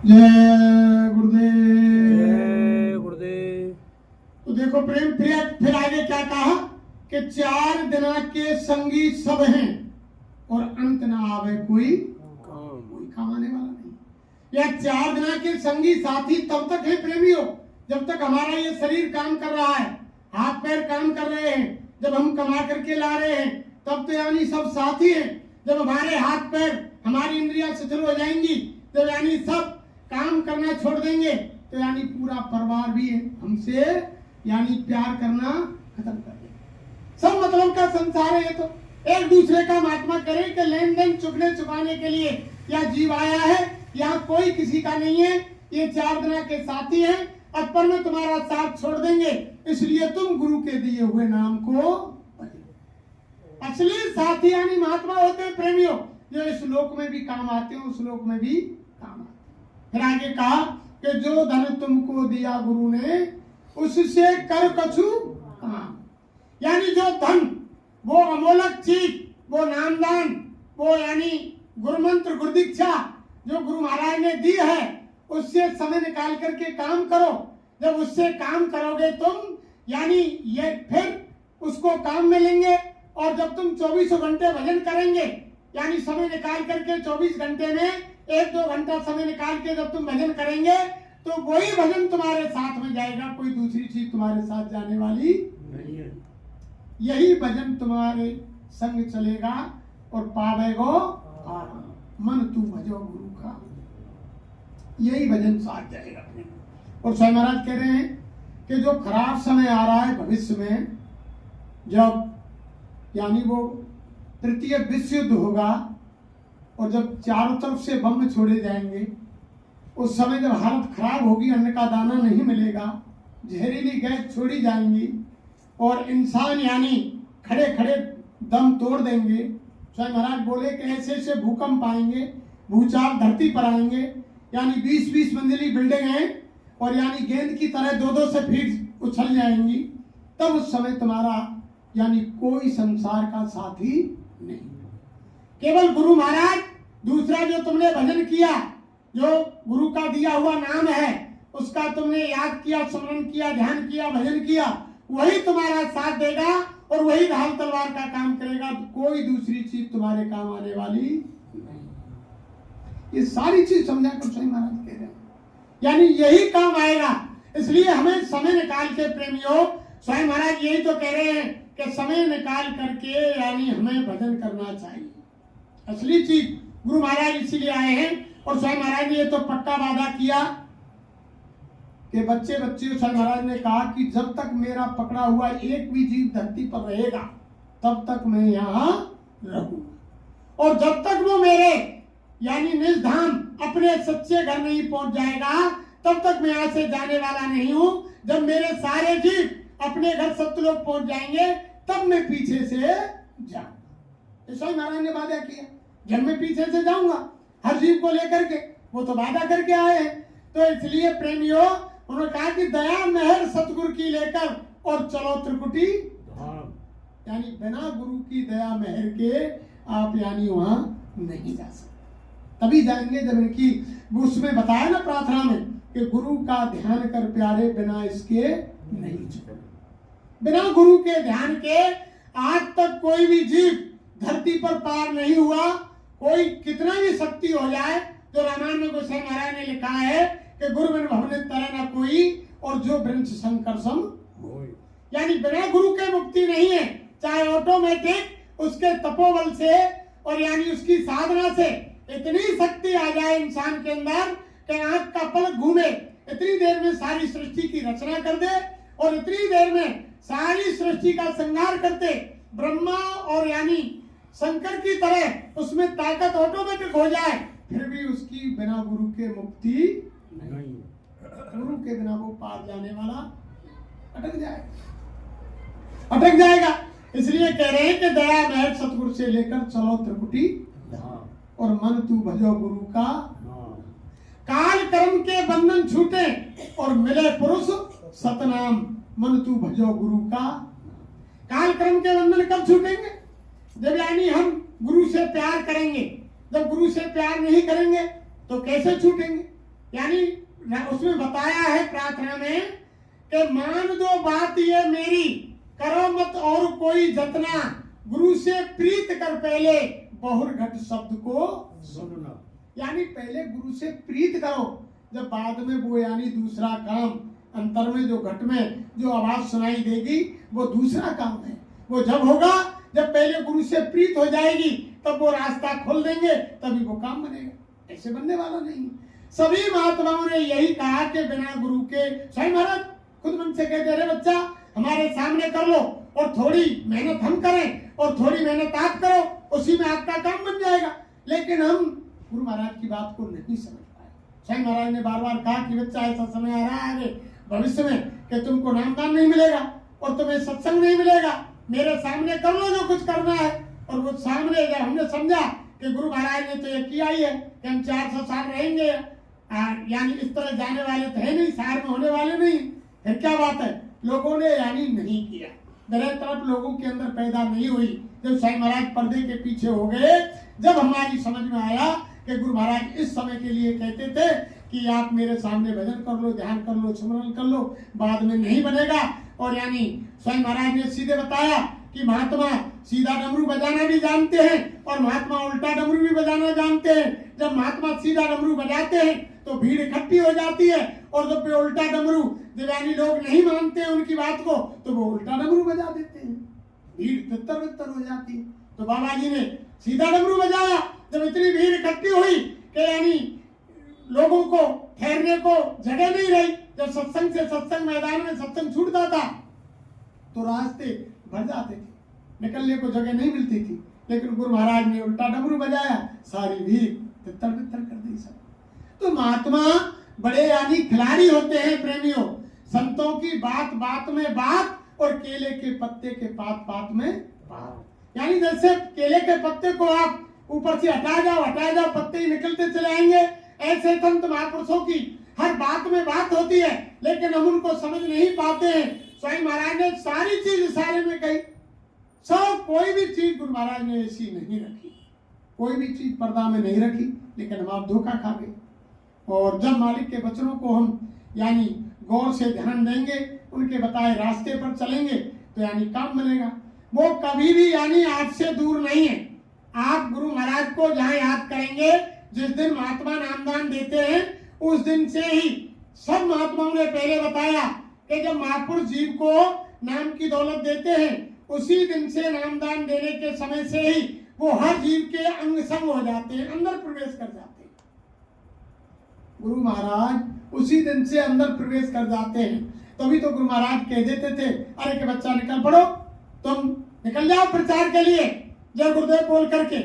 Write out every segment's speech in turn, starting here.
जय गुरुदेव। जय गुरुदेव। तो देखो प्रेम, फिर आगे क्या कहा कि 4 दिना के संगी सब हैं और अंत ना आवे कोई काम आने वाला नहीं। या 4 दिना के संगी साथी तब तक है प्रेमियों जब तक हमारा ये शरीर काम कर रहा है, हाथ पैर काम कर रहे हैं, जब हम कमा करके ला रहे हैं तब तो यानी सब साथी हैं। जब हमारे हाथ पैर, हमारी इंद्रियां शिथिल हो जाएंगी, जब यानी सब काम करना छोड़ देंगे तो यानी पूरा परिवार भी हमसे यानी प्यार करना खत्म कर देगा। सब मतलब का संसार है। तो एक दूसरे का महात्मा करें कि लेन देन चुकने चुकाने के लिए या जीव आया है या कोई किसी का नहीं है। ये 4 दिना के साथी हैं, अपर में तुम्हारा साथ छोड़ देंगे, इसलिए तुम गुरु के दिए हुए नाम को। असली साथी यानी महात्मा होते हैं प्रेमियों, जो इस लोक में भी काम आते हैं, उस लोक में भी काम आते हैं। फिर आगे कहा कि जो धन तुमको दिया गुरु ने उससे कर कछु काम। यानी जो धन, वो अमोलक चीज, वो नामदान, वो यानी गुरुमंत्र गुरु दीक्षा जो गुरु महाराज ने दी है, उससे समय निकाल करके काम करो। जब उससे काम करोगे तुम यानी ये फिर उसको काम में लेंगे। और जब तुम 24 घंटे भजन करेंगे यानी समय निकाल करके 24 घंटे में 1-2 घंटा समय निकाल के जब तुम भजन करेंगे तो वही भजन तुम्हारे साथ में जाएगा, कोई दूसरी चीज तुम्हारे साथ जाने वाली नहीं है। यही भजन तुम्हारे संग चलेगा और पावेगो आराम। मन तू भजो गुरु का, यही भजन साथ जाएगा। और स्वामी महाराज कह रहे हैं कि जो खराब समय आ रहा है भविष्य में, जब यानी वो तृतीय विश्व युद्ध होगा और जब चारों तरफ से बम छोड़े जाएंगे, उस समय जब हालत खराब होगी, अन्न का दाना नहीं मिलेगा, जहरीली गैस छोड़ी जाएंगी और इंसान यानी खड़े खड़े दम तोड़ देंगे। स्वामी महाराज बोले कि ऐसे ऐसे भूकंप आएंगे, भूचाल धरती पर आएंगे, यानी 20-20 मंजिली बिल्डिंग है और यानी गेंद की तरह 2-2 से फीट उछल जाएंगी। तब उस समय तुम्हारा यानी कोई संसार का साथी नहीं, केवल गुरु महाराज। दूसरा जो तुमने भजन किया, जो गुरु का दिया हुआ नाम है, उसका तुमने याद किया, स्मरण किया, ध्यान किया, भजन किया, वही तुम्हारा साथ देगा और वही ढाल तलवार का काम करेगा। कोई दूसरी चीज तुम्हारे काम आने वाली नहीं। ये सारी चीज समझा कर स्वामी महाराज कह रहे हैं, यानी यही काम आएगा। इसलिए हमें समय निकाल के प्रेमियों, स्वामी महाराज यही तो कह रहे हैं कि समय निकाल करके यानी हमें भजन करना चाहिए। असली चीज गुरु महाराज इसीलिए आए हैं। और स्वामी महाराज ने ये तो पक्का वादा किया कि बच्चे स्वामी महाराज ने कहा कि जब तक मेरा पकड़ा हुआ एक भी जीव धरती पर रहेगा तब तक मैं यहाँ रहूंगा। और जब तक वो मेरे यानी निज धाम अपने सच्चे घर नहीं पहुंच जाएगा तब तक मैं यहाँ से जाने वाला नहीं हूं। जब मेरे सारे जीव अपने घर सत्यलोक पहुंच जाएंगे तब मैं पीछे से जाऊंगा। स्वामी महाराज ने वादा किया, जब मैं पीछे से जाऊंगा हर जीव को लेकर के, वो तो वादा करके आए हैं। तो इसलिए प्रेमियों, उन्होंने कहा कि दया मेहर सतगुरु की लेकर और चलो त्रिकुटी धाम। यानी बिना गुरु की दया मेहर के आप यानी वहां नहीं जा सकते। तभी जाएंगे जब इनकी, उसमें बताया ना प्रार्थना में कि गुरु का ध्यान कर प्यारे, बिना इसके नहीं चुके। बिना गुरु के ध्यान के आज तक कोई भी जीव धरती पर पार नहीं हुआ। कोई कितना भी शक्ति हो जाए, जो रामायण में गोसाई महाराज ने लिखा है कि गुरु बिन भवने तरह न कोई और जो वृंश शंकर सम होय। यानी बिना गुरु के मुक्ति नहीं है। चाहे ऑटोमेटिक उसके तपोबल से और यानी उसकी साधना से इतनी शक्ति आ जाए इंसान के अंदर कि आंख का पलक घूमे, इतनी देर में सारी सृष्टि की रचना कर दे और इतनी देर में सारी सृष्टि का संहार करते ब्रह्मा और यानी शंकर की तरह उसमें ताकत ऑटोमेटिक हो जाए, फिर भी उसकी बिना गुरु के मुक्ति नहीं। गुरु के बिना वो पार जाने वाला अटक जाएगा। इसलिए कह रहे हैं कि दया मेहर सतगुरु से लेकर चलो त्रिकुटी और मन तू भजो गुरु का। काल कर्म के बंधन छूटे और मिले पुरुष सतनाम। मन तू भजो गुरु का। काल कर्म के बंधन कब छूटेंगे? जब यानी हम गुरु से प्यार करेंगे। जब गुरु से प्यार नहीं करेंगे तो कैसे छूटेंगे? यानी उसमें बताया है प्रार्थना में कि मान दो बात ये मेरी, करो मत और कोई जतना, गुरु से प्रीत कर पहले बहुर घट शब्द को सुनना। यानी पहले गुरु से प्रीत करो, जब बाद में वो यानी दूसरा काम अंतर में जो घट में जो आवाज सुनाई देगी वो दूसरा काम है। वो जब होगा जब पहले गुरु से प्रीत हो जाएगी, तब वो रास्ता खोल देंगे, तभी वो काम बनेगा, ऐसे बनने वाला नहीं। सभी महात्माओं ने यही कहा कि बिना गुरु के, स्वयं महाराज खुद मन से कहते रहे बच्चा हमारे सामने कर लो और थोड़ी मेहनत हम करें और थोड़ी मेहनत आप करो, उसी में आपका काम बन जाएगा। लेकिन हम गुरु महाराज की बात को नहीं समझ पाए। स्वयं महाराज ने बार बार कहा कि बच्चा ऐसा समय आ रहा है आगे भविष्य में कि तुमको नामदान नहीं मिलेगा और तुम्हें सत्संग नहीं मिलेगा, मेरे सामने कर लो जो कुछ करना है। और वो सामने जब हमने समझा कि गुरु महाराज ने तो ये किया ही है कि हम 400 साल रहेंगे, यानी इस तरह जाने वाले तो है नहीं, शहर में होने वाले नहीं, फिर क्या बात है, लोगों ने यानी नहीं किया। मेरे तरफ लोगों के अंदर पैदा नहीं हुई। जब साईं महाराज पर्दे के पीछे हो गए, जब हमारी समझ में आया कि गुरु महाराज इस समय के लिए कहते थे कि आप मेरे सामने भजन कर लो, ध्यान कर लो, स्मरण कर लो, बाद में नहीं बनेगा। और यानी स्वयं महाराज ने सीधे बताया कि महात्मा सीधा डमरू बजाना भी जानते हैं और महात्मा उल्टा डमरू भी बजाना जानते हैं। जब महात्मा सीधा डमरू बजाते हैं तो भीड़ इकट्ठी हो जाती है, और जब वे उल्टा डमरू दिव्यानी लोग नहीं मानते हैं उनकी बात को, तो वो उल्टा डमरू बजा देते हैं, भीड़ तितर बितर हो जाती है। तो बाबा जी ने सीधा डमरू बजाया। जब इतनी भीड़ इकट्ठी हुई कि यानी लोगों को ठहरने को जगह नहीं रही, जब सत्संग से सत्संग मैदान में सत्संग छूटता था तो रास्ते भर जाते थे, निकलने को जगह नहीं मिलती थी। लेकिन गुरु महाराज ने उल्टा डमरू बजाया, सारी भीड़ तितर बितर कर दी सब। तो महात्मा बड़े यानी खिलाड़ी होते हैं प्रेमियों। संतों की बात बात में बात और केले के पत्ते के पात पात में पात। यानी जैसे केले के पत्ते को आप ऊपर से हटा जाओ पत्ते ही निकलते चले आएंगे, ऐसे संत महापुरुषों की हर बात में बात होती है, लेकिन हम उनको समझ नहीं पाते हैं। स्वयं महाराज ने सारी चीज इशारे में कही, सब कोई भी चीज गुरु महाराज ने ऐसी नहीं रखी, कोई भी चीज पर्दा में नहीं रखी, लेकिन हम आप धोखा खा गए। और जब मालिक के वचनों को हम यानी गौर से ध्यान देंगे, उनके बताए रास्ते पर चलेंगे, तो यानी काम बनेगा। वो कभी भी यानी आपसे दूर नहीं है। आप गुरु महाराज को जहाँ याद करेंगे, जिस दिन महात्मा नामदान देते हैं उस दिन से ही सब महात्माओं ने पहले बताया कि जब महापुरुष जीव को नाम की दौलत देते हैं, उसी दिन से नामदान देने के समय से ही वो हर जीव के अंग संग हो जाते हैं, अंदर प्रवेश कर जाते हैं। गुरु महाराज उसी दिन से अंदर प्रवेश कर जाते हैं। तभी तो गुरु महाराज कह देते थे, अरे के बच्चा निकल पड़ो, तुम निकल जाओ प्रचार के लिए जय गुरुदेव बोल करके,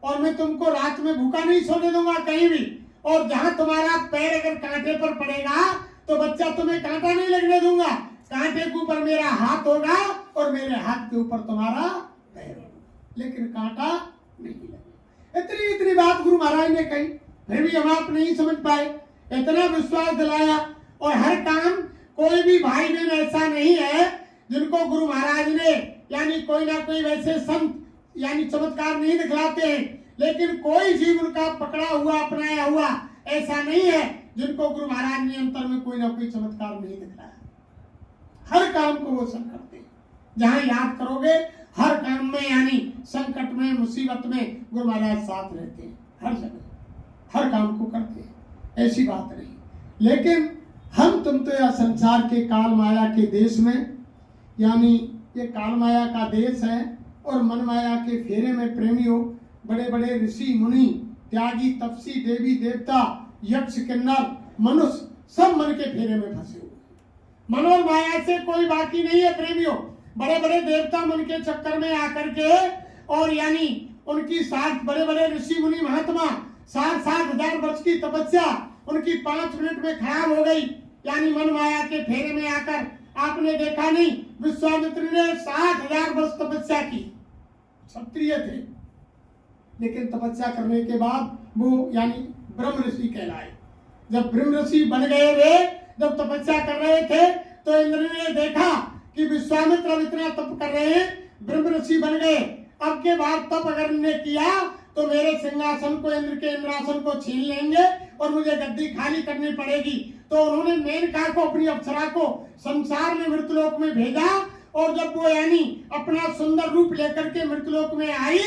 और मैं तुमको रात में भूखा नहीं सोने दूंगा कहीं भी, और जहां तुम्हारा पैर अगर कांटे पर पड़ेगा तो बच्चा तुम्हें कांटा नहीं लगने दूंगा, कांटे के ऊपर मेरा हाथ होगा और मेरे हाथ के ऊपर तुम्हारा पैर होगा, लेकिन कांटा नहीं लगेगा। इतनी इतनी बात गुरु महाराज ने कही, फिर भी हम आप नहीं समझ पाए। इतना विश्वास दिलाया, और हर काम कोई भी भाई बहन ऐसा नहीं है जिनको गुरु महाराज ने यानी कोई ना कोई वैसे संत यानी चमत्कार नहीं दिखलाते हैं, लेकिन कोई जीव उनका पकड़ा हुआ अपनाया हुआ ऐसा नहीं है जिनको गुरु महाराज ने अंतर में कोई ना कोई चमत्कार नहीं दिखलाया। हर काम को वो संग करते हैं, जहां याद करोगे हर काम में यानी संकट में मुसीबत में गुरु महाराज साथ रहते हैं, हर जगह हर काम को करते हैं, ऐसी बात नहीं। लेकिन हम तुम तो यह संसार के काल माया के देश में, यानी ये काल माया का देश है, और मन माया के फेरे में प्रेमियों बड़े बड़े ऋषि मुनि त्यागी तपसी देवी देवता यक्ष किन्नर मनुष्य सब मन के फेरे में फंसे हुए। मन और माया से कोई बाकी नहीं है प्रेमियों। बड़े बड़े देवता मन के चक्कर में आकर के, और यानी उनकी 60 बड़े बड़े ऋषि मुनि महात्मा 60,000 वर्ष की तपस्या उनकी 5 मिनट में खराब हो गई, यानी मन माया के फेरे में आकर। आपने देखा नहीं, विश्वामित्र ने 60,000 वर्ष तपस्या की, क्षत्रिय थे, लेकिन तपस्या करने के बाद वो यानी ब्रह्म ऋषि कहलाए। जब ब्रह्म ऋषि बन गए वे, जब तपस्या कर रहे थे, तो इंद्र ने देखा कि विश्वामित्र इतना तप कर रहे हैं, ब्रह्म ऋषि बन गए, अब के बाद तप अगर इन्होंने किया तो मेरे सिंहासन को, इंद्र के इंद्रासन को छीन लेंगे और मुझे गद्दी खाली करनी पड़ेगी। तो उन्होंने मेनका को, अपनी अप्सरा को संसार में, मृतलोक में भेजा। और जब वो यानी अपना सुंदर रूप लेकर के मृतलोक में आई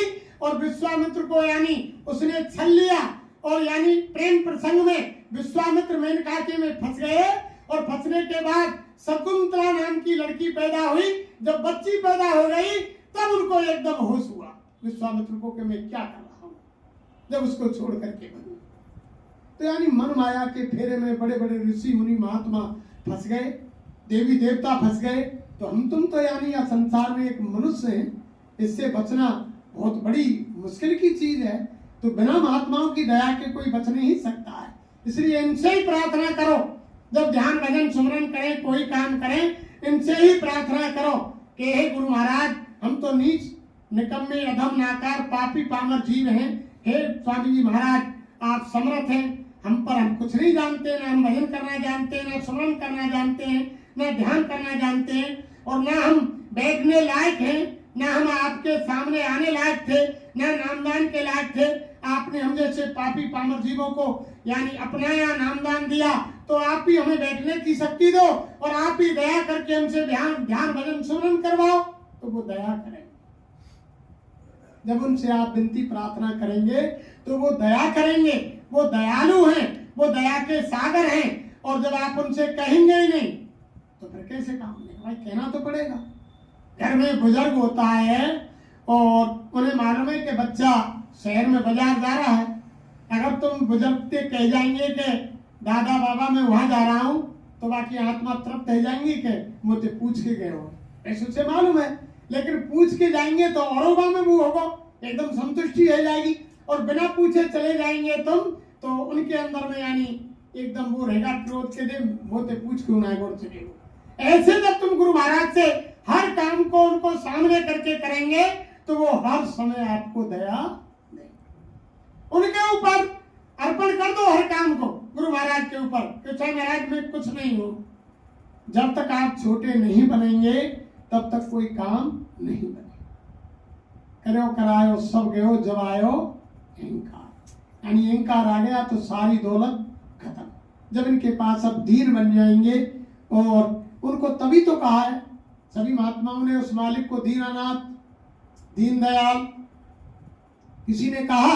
और विश्वामित्र को यानी उसने छल लिया और यानी प्रेम प्रसंग में विश्वामित्र मेनका के में फंस गए। और फंसने के बाद शकुंतला नाम की लड़की पैदा हुई। जब बच्ची पैदा हो गई तब उनको एकदम होश हुआ विश्वामित्र को कि मैं क्या कर रहा हूं, जब उसको छोड़ करके बनी। तो यानी मन माया के फेरे में बड़े बड़े ऋषि मुनि महात्मा फंस गए, देवी देवता फंस गए। तो हम तुम तो यानी यह संसार में एक मनुष्य हैं, इससे बचना बहुत बड़ी मुश्किल की चीज है। तो बिना महात्माओं की दया के कोई बच नहीं सकता है। इसलिए इनसे ही प्रार्थना करो, जब ध्यान भजन सुमरन करें, कोई काम करें, इनसे ही प्रार्थना करो कि हे गुरु महाराज, हम तो नीच निकम्मे अधम नाकार पापी पामर जीव हैं। हे स्वामी जी महाराज, आप समर्थ हैं, हम कुछ नहीं जानते, ना हम भजन करना जानते हैं, ना सुमरन करना जानते हैं, ना ध्यान करना जानते हैं, और ना हम बैठने लायक हैं, ना हम आपके सामने आने लायक थे, ना नामदान के लायक थे। आपने हम जैसे पापी पामर जीवों को यानी अपनाया, नामदान दिया, तो आप ही हमें बैठने की शक्ति दो और आप ही दया करके हमसे ध्यान भजन सुमरन करवाओ। तो वो दया करें। जब उनसे आप विनती प्रार्थना करेंगे तो वो दया करेंगे। वो दयालु हैं, वो दया के सागर हैं। और जब आप उनसे कहेंगे ही नहीं तो फिर कैसे काम लेगा? भाई कहना तो पड़ेगा। घर में बुजुर्ग होता है और उन्हें मालूम है कि बच्चा शहर में बाजार जा रहा है। अगर तुम बुजुर्ग से कह जाएंगे कि दादा बाबा मैं वहां जा रहा हूं, तो बाकी आत्मा तृप्त रह जाएंगी कि मुझे पूछ के गए हो, ऐसे से मालूम है। लेकिन पूछ के जाएंगे तो औरों में वो होगा, एकदम संतुष्टि रह जाएगी। और बिना पूछे चले जाएंगे तुम, तो उनके अंदर में यानी एकदम वो रहेगा क्रोध के दे मोते पूछ क्यों ना गोर चले। ऐसे जब तुम गुरु महाराज से हर काम को उनको सामने करके करेंगे तो वो हर समय आपको दया देंगे। उनके ऊपर अर्पण कर दो हर काम को, गुरु महाराज के ऊपर, कि महाराज मैं कुछ नहीं हूं। जब तक आप छोटे नहीं बनेंगे तब तक कोई काम नहीं बनेगा। करो करायो सब गयो, जब आयो अहंकार, यानी अहंकार आ गया तो सारी दौलत खत्म। जब इनके पास अब दीन बन जाएंगे, और उनको तभी तो कहा है सभी महात्माओं ने उस मालिक को दीनानाथ, दीनदयाल। किसी ने कहा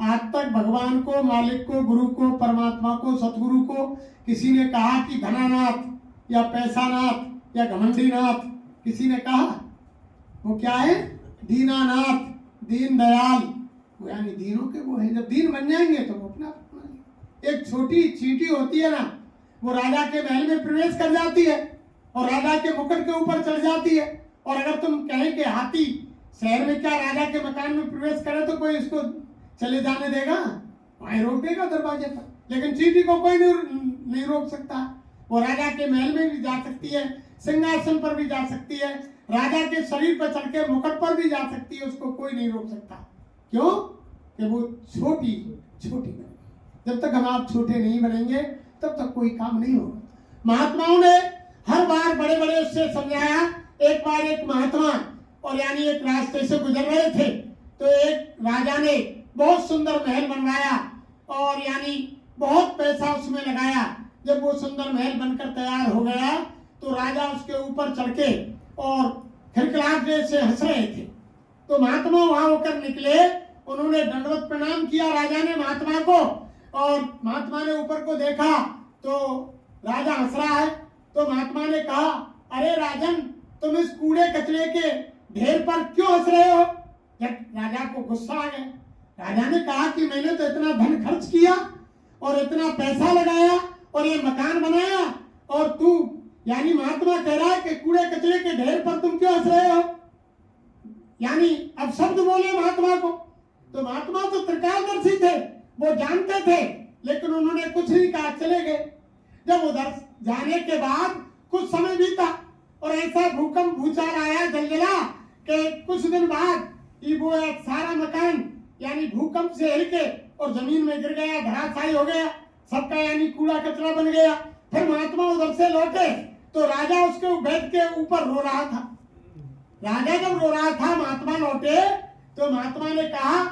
आज तक भगवान को, मालिक को, गुरु को, परमात्मा को, सतगुरु को किसी ने कहा कि धनानाथ या पैसानाथ या घमंडीनाथ, किसी ने कहा? वो क्या है? दीनानाथ, दीनदयाल। वो यानी दीनों के वो है। जब दीन बन जाएंगे तो वो अपना एक छोटी चींटी होती है ना, वो राजा के महल में प्रवेश कर जाती है और राजा के मुकुट के ऊपर चढ़ जाती है। और अगर तुम कहें कि हाथी शहर में क्या राजा के मकान में प्रवेश करे तो कोई इसको चले जाने देगा? वहीं रोक देगा दरवाजे पर। लेकिन चींटी को कोई नहीं रोक सकता। वो राजा के महल में भी जा सकती है, सिंहासन पर भी जा सकती है, राजा के शरीर पर चढ़ के मुकुट पर भी जा सकती है, उसको कोई नहीं रोक सकता। क्यों? कि वो छोटी बनेगी। जब तक हम आप छोटे नहीं बनेंगे तब तक कोई काम नहीं होगा। महात्माओं ने हर बार बड़े बड़े उससे समझाया। एक बार एक महात्मा और यानी एक रास्ते से गुजर रहे थे, तो एक राजा ने बहुत सुंदर महल बनवाया और यानी बहुत पैसा उसमें लगाया। जब वो सुंदर महल बनकर तैयार हो गया तो राजा उसके ऊपर चढ़ के और खिलखिलाहट से हंस रहे थे। तो महात्मा वहां होकर निकले, उन्होंने दंडवत प्रणाम किया राजा ने महात्मा को, और महात्मा ने ऊपर को देखा तो राजा हंस रहा है। तो महात्मा ने कहा, अरे राजन, तुम इस कूड़े कचरे के ढेर पर क्यों हंस रहे हो? जब राजा को गुस्सा आ गया, राजा ने कहा कि मैंने तो इतना धन खर्च किया और इतना पैसा लगाया और ये मकान बनाया, और तू यानी महात्मा कह रहा है कि कूड़े कचरे के ढेर पर तुम क्यों हंस रहे हो? यानी अब शब्द बोले महात्मा को। तो महात्मा तो त्रिकालदर्शी थे, वो जानते थे, लेकिन उन्होंने कुछ नहीं कहा, चले गए। जब उधर जाने के बाद कुछ समय बीता और ऐसा भूकंप भूचाल आया, जलजला, कि कुछ दिन बाद वो सारा मकान यानी भूकंप से हिल के और जमीन में गिर गया, धराशायी हो गया, सबका यानी कूड़ा कचरा बन गया। फिर महात्मा उधर से लौटे तो राजा उसके बेड के ऊपर रो रहा था। राजा जब रो रहा था, महात्मा लौटे तो महात्मा ने कहा,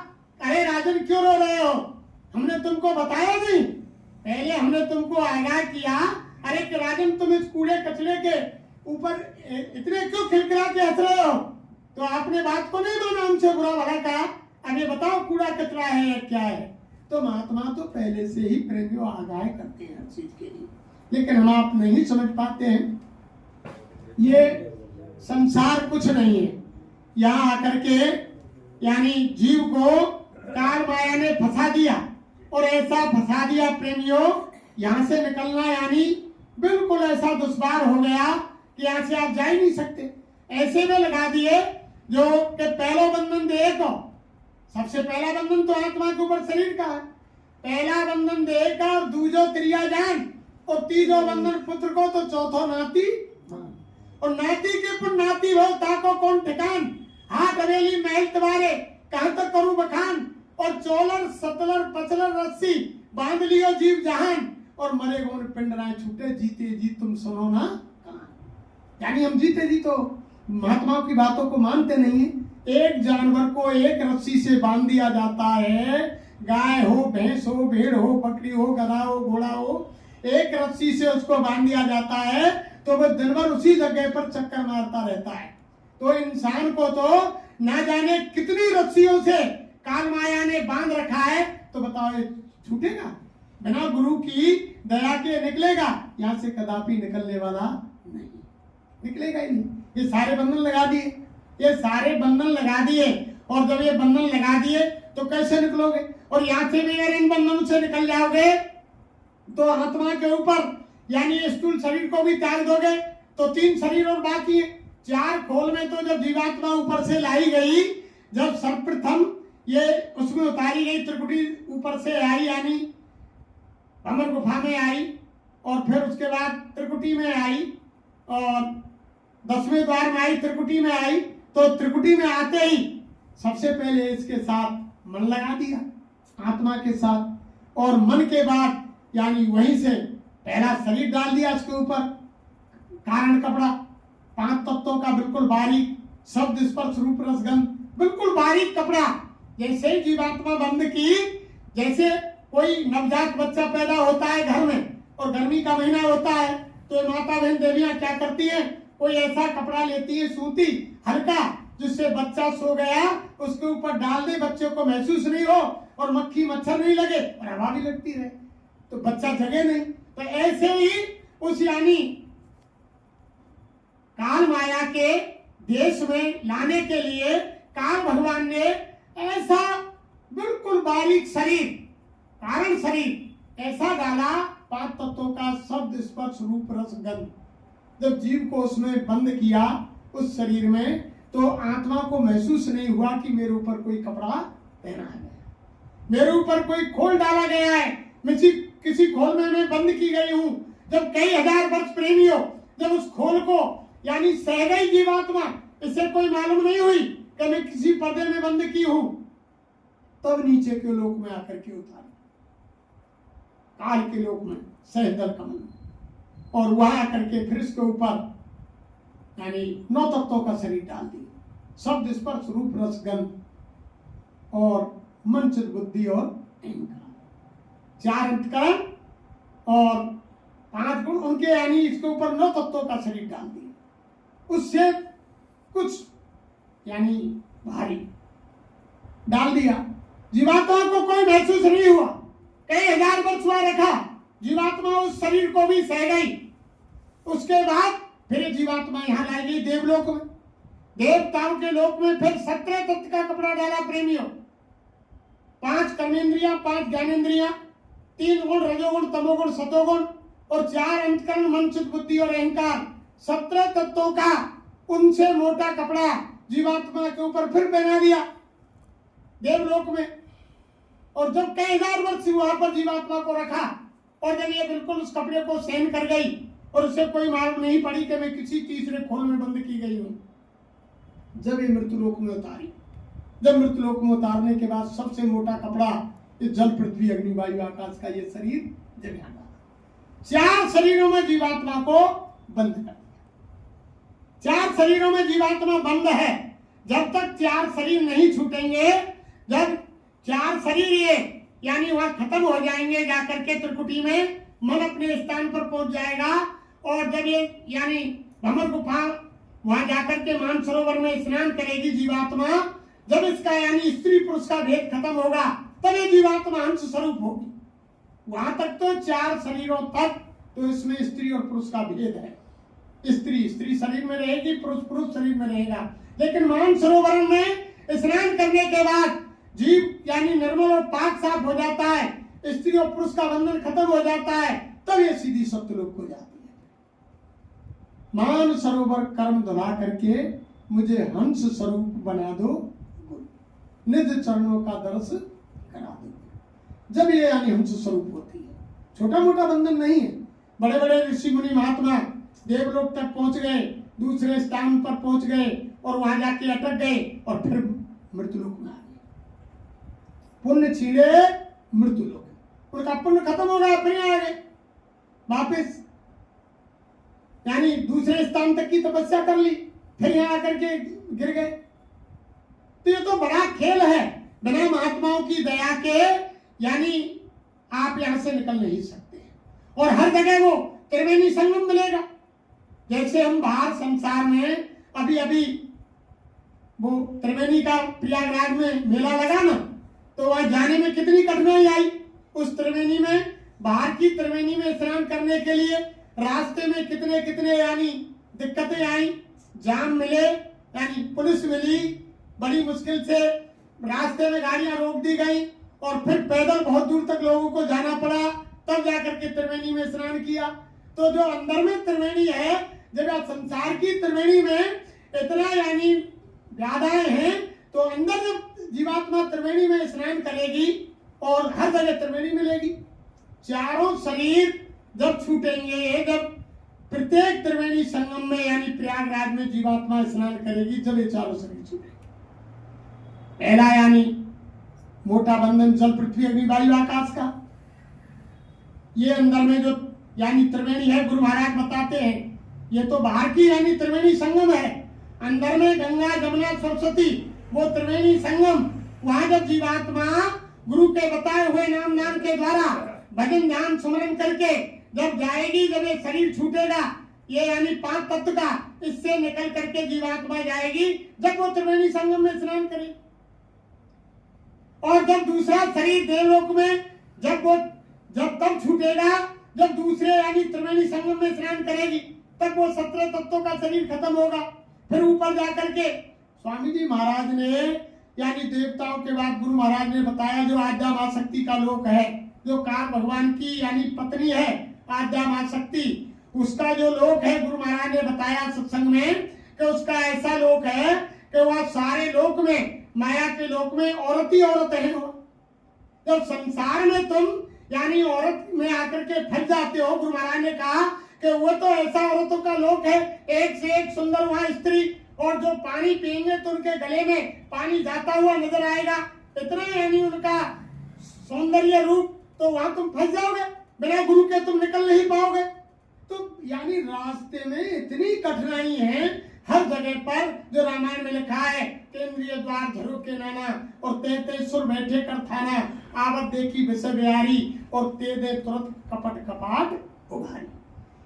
अरे राजन क्यों रो रहे हो, हमने तुमको बताया नहीं, पहले हमने तुमको आगाह किया, अरे कि राजन तुम इस कूड़े कचरे के ऊपर इतने क्यों खिलखिला के हंस रहे हो, तो आपने बात को नहीं माना, हमसे बुरा भला कहा, अब ये बताओ कूड़ा कचरा है या क्या है। तो महात्मा तो पहले से ही प्रेमियों आगाह करते हैं हर चीज के लिए, लेकिन हम आप नहीं समझ पाते हैं। ये संसार कुछ नहीं है, यहाँ आकर के यानी जीव को काल माया ने फंसा दिया, और ऐसा फंसा दिया प्रेमियों, यहाँ से निकलना यानी बिल्कुल ऐसा दुश्वार हो गया कि यहाँ से आप जा ही नहीं सकते। ऐसे में लगा दिए जो कि पहला बंधन देह को, सबसे पहला बंधन तो आत्मा के ऊपर शरीर का है, पहला बंधन देह का, और दूजो त्रिया जान, और तीजो बंधन पुत्र को, तो चौथो नाती, और नाती के पुर नाती हो ताको कौन ठिकान, हाथ हवेली महल तुम्हारे कहां तक करूं बखान, और चोलर सतलर पचलर रस्सी बांध लियो जीव जहान, और मरे गोन पिंडराए छूटे जीते जी तुम सुनो ना कहां। यानी हम जीते जी तो महात्माओं की बातों को मानते नहीं है। एक जानवर को एक रस्सी से बांध दिया जाता है, गाय हो, भैंस हो, भेड़ हो, बकरी हो, गधा हो, घोड़ा हो, एक रस्सी से उसको बांध दिया जाता है, तो वह दिन भर उसी जगह पर चक्कर मारता रहता है। तो इंसान को तो ना जाने कितनी रस्सियों से काल माया ने बांध रखा है, तो बताओ ये छूटेगा? बिना गुरु की दया के निकलेगा? यहाँ से कदापि निकलने वाला नहीं, निकलेगा ही नहीं। ये सारे बंधन लगा दिए, ये सारे बंधन लगा दिए, और जब ये बंधन लगा दिए तो कैसे निकलोगे? और यहाँ से भी अगर इन बंधनों से निकल जाओगे तो आत्मा के ऊपर यानी स्थूल शरीर को भी त्याग दोगे, तो 3 शरीर और बाकी है। 4 खोल में तो जब जीवात्मा ऊपर से लाई गई, जब सर्वप्रथम ये उसमें उतारी गई, त्रिकुटी ऊपर से आई, यानी भ्रमर गुफा में आई, और फिर उसके बाद त्रिकुटी में आई, और 10वें द्वार में आई, त्रिकुटी में आई। तो त्रिकुटी में आते ही सबसे पहले इसके साथ मन लगा दिया, आत्मा के साथ, और मन के बाद यानी वहीं से पहला शरीर डाल दिया इसके ऊपर, कारण कपड़ा 5 तत्वों का बिल्कुल बारीक, शब्द स्पर्श रूप रसगंध, बिल्कुल बारीक कपड़ा। जैसे ही जीवात्मा बंद की, जैसे कोई नवजात बच्चा पैदा होता है घर में, और गर्मी का महीना होता है, तो माता बहन देवियां क्या करती है, कोई ऐसा कपड़ा लेती है सूती हल्का, जिससे बच्चा सो गया उसके ऊपर डाल दे, बच्चे को महसूस नहीं हो, और मक्खी मच्छर नहीं लगे, और हवा भी लगती रहे, तो बच्चा जगे नहीं। तो ऐसे ही उस यानी काल माया के देश में लाने के लिए काल भगवान ने ऐसा बिल्कुल बारीक शरीर, कारण शरीर ऐसा डाला, 5 तत्वों का शब्द स्पर्श रूप रस गंध। जब जीव को उसमें बंद किया उस शरीर में, तो आत्मा को महसूस नहीं हुआ कि मेरे ऊपर कोई कपड़ा पहना है, मेरे ऊपर कोई खोल डाला गया है, मैं किसी खोल में मैं बंद की गई हूं। जब कई हजार वर्ष प्रेमियों जब उस खोल को यानी सह गई जीवात्मा, इसे कोई मालूम नहीं हुई कि मैं किसी पर्दे में बंद की हूं, तब नीचे के लोक में आकर के उतारी, काल के लोक में सहदल कमल, और वहां आकर के फिर इसके ऊपर यानी 9 तत्वों का शरीर डाल दिया, शब्द स्पर्श रूप रस गंध, और मन चित्त बुद्धि और अहंकार, 4 अंतकरण और 5 गुण उनके, यानी इसके ऊपर 9 तत्वों का शरीर डाल दिया। उससे कुछ यानी भारी डाल दिया, जीवात्मा को कोई महसूस नहीं हुआ, कई हजार वर्ष वहां रखा, जीवात्मा उस शरीर को भी सह गई। उसके बाद फिर जीवात्मा यहाँ लाई गई देवलोक में, देवताओं के लोक में फिर 17 तत्व का कपड़ा डाला प्रेमियों, 5 कर्मेंद्रियां, 5 ज्ञानेंद्रियां, 3 गुण रजोगुण तमोगुण सतोगुण, और 4 अंतकरण मन चित्त बुद्धि और अहंकार, 17 तत्वों का उनसे मोटा कपड़ा जीवात्मा के ऊपर फिर पहना दिया देवलोक में। और जब कई हजार वर्ष वहां पर जीवात्मा को रखा, और जब ये बिल्कुल उस कपड़े को सहन कर गई, और उसे कोई मालूम नहीं पड़ी कि मैं किसी तीसरे खोल में बंद की गई हूं, जब ये मृत्युलोक में उतारी, जब मृत्युलोक में उतारने के बाद सबसे मोटा कपड़ा ये जल पृथ्वी अग्नि वायु आकाश का ये शरीर जब यहाँ डाला, 4 शरीरों में जीवात्मा को बंद कर दिया। 4 शरीरों में जीवात्मा बंद है, जब तक 4 शरीर नहीं छूटेंगे, जब चार शरीर ये यानी वहां खत्म हो जाएंगे जाकर के त्रिकुटी में, मन अपने स्थान पर पहुंच जाएगा। और जब ये यानी भ्रमर गुफा वहां जाकर के मानसरोवर में स्नान करेगी जीवात्मा, जब इसका यानी स्त्री पुरुष का भेद खत्म होगा तब ये जीवात्मा हंस स्वरूप होगी। वहां तक तो चार शरीरों तक तो इसमें स्त्री और पुरुष का भेद है। स्त्री शरीर में रहेगी, पुरुष शरीर में रहेगा। लेकिन मानसरोवर में स्नान करने के बाद जीव यानी निर्मल और पाक साफ हो जाता है, स्त्री और पुरुष का बंधन खत्म हो जाता है, तब ये सीधी सत्यलोक को जाती है। मानसरोवर कर्म धुला करके मुझे हंस स्वरूप बना दो, निज चरणों का दर्श करा दो। जब ये यानी हंस स्वरूप होती है, छोटा मोटा बंधन नहीं है। बड़े बड़े ऋषि मुनि महात्मा देवलोक तक पहुंच गए, दूसरे स्थान पर पहुंच गए और वहां जाके अटक गए और फिर मृत्युलोक में आ गए। पुण्य छीड़े मृत्युलोक, उनका पुण्य खत्म हो गया, फिर आ गए वापिस, यानी दूसरे स्थान तक की तपस्या कर ली, फिर यहाँ आकर के गिर गए। तो ये तो बड़ा खेल है, बिना महात्माओं की दया के यानी आप यहां से निकल नहीं सकते। और हर जगह वो त्रिवेणी संगम मिलेगा। जैसे हम बाहर संसार में अभी अभी वो त्रिवेणी का प्रयागराज में मेला लगा ना, तो वहां जाने में कितनी कठिनाई आई। उस त्रिवेणी में, बाहर की त्रिवेणी में स्नान करने के लिए रास्ते में कितने कितने यानी दिक्कतें आई, जाम मिले, यानी पुलिस मिली, बड़ी मुश्किल से रास्ते में गाड़ियां रोक दी गई और फिर पैदल बहुत दूर तक लोगों को जाना पड़ा, तब जाकर के त्रिवेणी में स्नान किया। तो जो अंदर में त्रिवेणी है, जब आप संसार की त्रिवेणी में इतना यानी बाधाएं हैं, तो अंदर जब जीवात्मा त्रिवेणी में स्नान करेगी और हर जगह त्रिवेणी मिलेगी। चारों शरीर जब छूटेंगे, जब प्रत्येक त्रिवेणी संगम में यानी प्रयागराज में जीवात्मा स्नान करेगी, जब ये चारों शरीर छूटेंगे। पहला यानी मोटा बंधन जल पृथ्वी अग्नि वायु आकाश का, ये अंदर में जो यानी त्रिवेणी है, गुरु महाराज बताते हैं, ये तो बाहर की यानी त्रिवेणी संगम है। अंदर में गंगा जमुना सरस्वती वो त्रिवेणी संगम, वहां जब जीवात्मा गुरु के बताए हुए नाम के द्वारा भजन ध्यान स्मरण करके जब जाएगी, जब ये शरीर छूटेगा, ये यानी पांच तत्व का, इससे निकल करके जीवात्मा जाएगी जब वो त्रिवेणी संगम में स्नान करेगी। और जब दूसरा शरीर देवलोक में जब तब छूटेगा जब दूसरे यानी त्रिवेणी संगम में स्नान करेगी, तब वो 17 तत्वों का शरीर खत्म होगा। फिर ऊपर जाकर के स्वामी जी महाराज ने यानी देवताओं के बाद गुरु महाराज ने बताया, जो आद्या मां शक्ति का लोक है, जो कार भगवान की यानी पत्नी है आद्या मां शक्ति, उसका जो लोक है, गुरु महाराज ने बताया सत्संग में कि उसका ऐसा लोक है कि वह सारे लोक में, माया के लोक में औरत ही औरत है। जब संसार में तुम यानी औरत में आकर के फंस जाते हो, गुरु महाराज ने कहा कि वो तो ऐसा औरतों का लोक है, एक से एक सुंदर वहां स्त्री, और जो पानी पिएंगे तो उनके गले में पानी जाता हुआ नजर आएगा, इतना यानी उनका सौंदर्य रूप, तो वहां तुम फंस जाओगे, बिना गुरु के तुम निकल नहीं पाओगे। तो यानी रास्ते में इतनी कठिनाई है हर जगह पर, जो रामायण में लिखा है, केंद्रीय द्वार झरो के नाना और ते सुर बैठे कर थाना, आवत देखी विषय बिहारी और ते दे तुरंत कपट कपाट उघारी।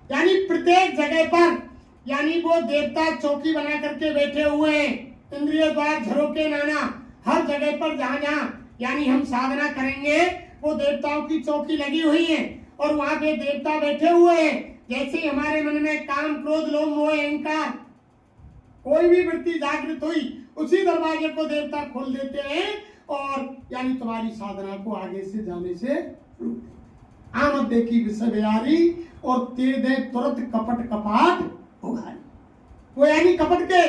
यानी प्रत्येक जगह पर यानी वो देवता चौकी बना करके बैठे हुए हैं, इंद्रिय द्वार झरो के नाना, हर जगह पर जहाँ जहाँ यानी हम साधना करेंगे वो देवताओं की चौकी लगी हुई है और वहां पे देवता बैठे हुए हैं। जैसे हमारे मन में काम क्रोध लोभ मोह अहंकार कोई भी वृत्ति जागृत हुई, उसी दरवाजे को देवता खोल देते हैं और यानी तुम्हारी साधना को आगे से जाने से रोक देते। आमद देखी विषय बिहारी और ते दे तुरंत कपट कपाट उघारी। वो यानी कपट के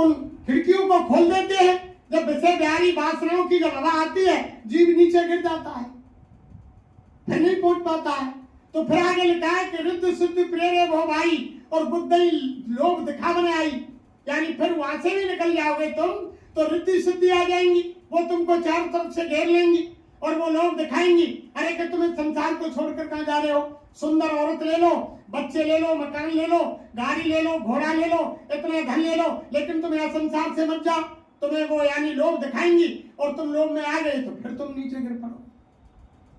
उन खिड़कियों को खोल देते हैं। जब विषय बिहारी वासनाओं की जब हवा आती है, जीव नीचे गिर जाता है, फिर नहीं पहुंच पाता है। तो फिर आगे लिखा है कि रिद्ध सिद्ध प्रेरे भो भाई और बुद्धि लोभ दिखा बनाई, यानी फिर वहां से भी निकल जाओगे तुम तो रिद्धि सिद्धि आ जाएंगी, वो तुमको चारों तरफ से घेर लेंगी और वो लोग दिखाएंगी, अरे कि तुम्हें संसार को छोड़कर कहां जा रहे हो, सुंदर औरत ले लो, बच्चे ले लो, मकान ले लो, गाड़ी ले लो, घोड़ा ले लो, इतना धन ले लो, लेकिन तुम यहाँ संसार से मत जाओ। तुम्हें वो यानी लोभ दिखाएंगी और तुम लोभ में आ गए तो फिर तुम नीचे गिर पड़ो।